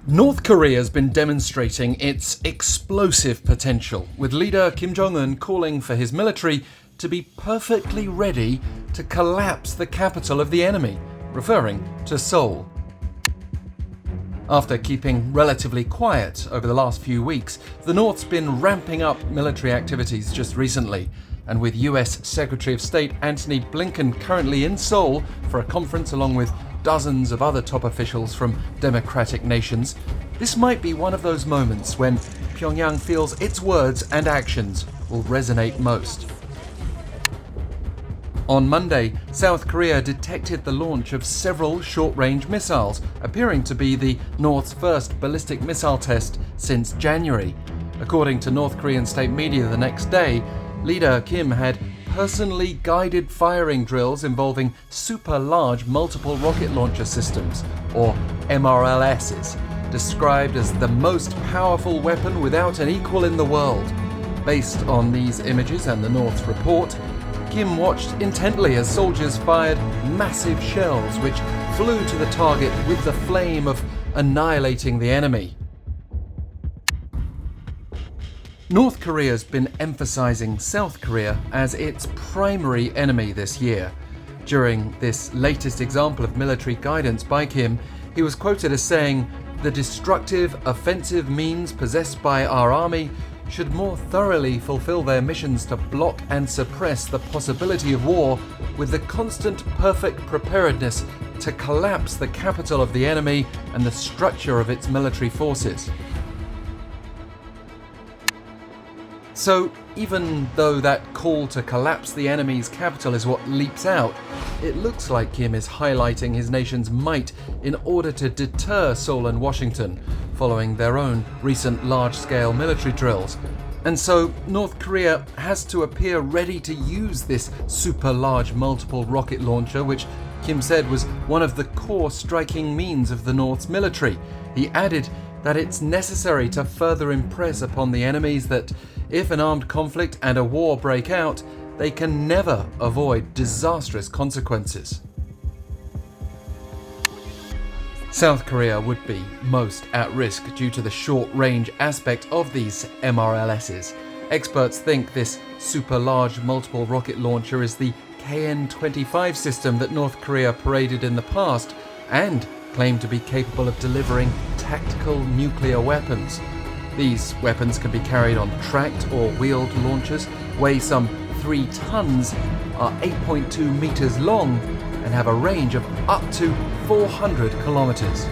North Korea's been demonstrating its explosive potential, with leader Kim Jong-un calling for his military to be perfectly ready to collapse the capital of the enemy, referring to Seoul. After keeping relatively quiet over the last few weeks, the North's been ramping up military activities just recently, and with US Secretary of State Antony Blinken currently in Seoul for a conference along with dozens of other top officials from democratic nations, this might be one of those moments when Pyongyang feels its words and actions will resonate most. On Monday, South Korea detected the launch of several short-range missiles, appearing to be the North's first ballistic missile test since January. According to North Korean state media the next day, leader Kim had personally guided firing drills involving super-large multiple rocket launcher systems, or MRLSs, described as the most powerful weapon without an equal in the world. Based on these images and the North's report, Kim watched intently as soldiers fired massive shells which flew to the target with the flame of annihilating the enemy. North Korea's been emphasizing South Korea as its primary enemy this year. During this latest example of military guidance by Kim, he was quoted as saying, "The destructive, offensive means possessed by our army should more thoroughly fulfill their missions to block and suppress the possibility of war with the constant perfect preparedness to collapse the capital of the enemy and the structure of its military forces." So, even though that call to collapse the enemy's capital is what leaps out, it looks like Kim is highlighting his nation's might in order to deter Seoul and Washington, following their own recent large-scale military drills. And so, North Korea has to appear ready to use this super-large multiple rocket launcher, which Kim said was one of the core striking means of the North's military. He added that it's necessary to further impress upon the enemies that if an armed conflict and a war break out, they can never avoid disastrous consequences. South Korea would be most at risk due to the short-range aspect of these MRLSs. Experts think this super-large multiple rocket launcher is the KN-25 system that North Korea paraded in the past and claimed to be capable of delivering tactical nuclear weapons. These weapons can be carried on tracked or wheeled launchers, weigh some 3 tons, are 8.2 meters long, and have a range of up to 400 kilometers.